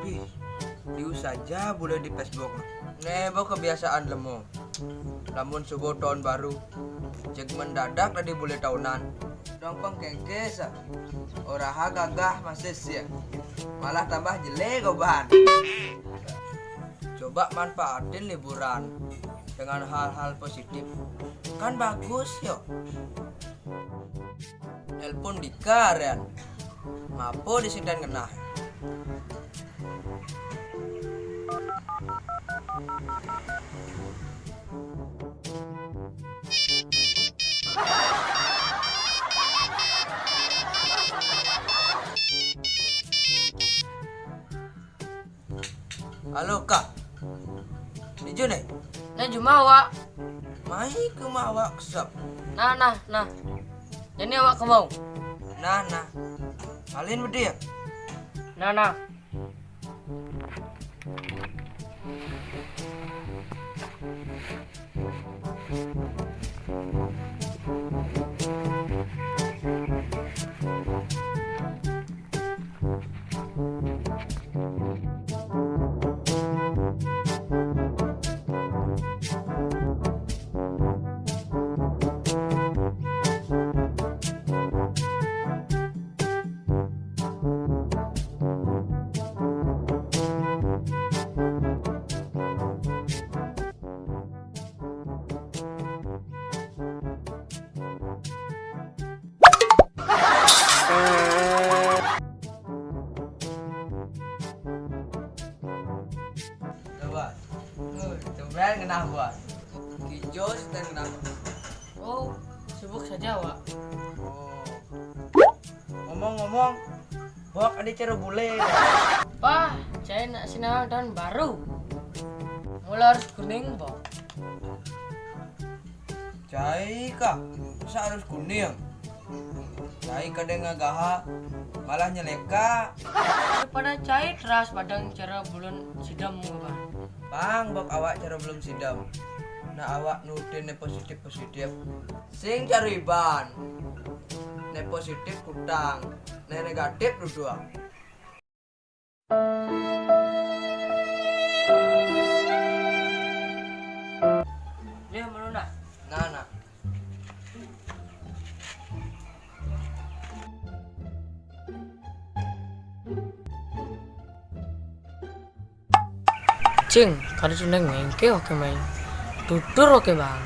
Ih, diu saja boleh di Facebook. Nebo kebiasaan lemo. Namun subuh tahun baru, cek mendadak tadi boleh tahunan. Dongkong kengkes, oraha gagah masih siang. Malah tambah jelek goban. Coba manfaatin liburan dengan hal-hal positif. Kan bagus yo. Telepon dikaren. Mapo disindan genah. Halo kak, Ijo nih, Nah jumawa. mai ke mawa kesap. Nah. Jadi awak kemau. Nah, kalian berdua ya? Nah. Coba, coba kenapa gua? Kijo sedang kenapa? Oh, sibuk saja awak. Oh, ngomong-ngomong, bok ada cara bule. Wah, saya nak sinawang tahun baru. Mulai harus kuning, Bok. Cai kak, masa harus kuning? Cai kadang ngagaha, malah nyeleka. Daripada cair teras padang cara bulan sidam Bang. Bang, bok awak cara belum sidam. Nah awak nutin ne positif. Sing cari ban. Ne positif kutang, ne negatif dua. Dia menuna. Nah. Cing, kada sudah ngengke oke main. Tutur oke Bang.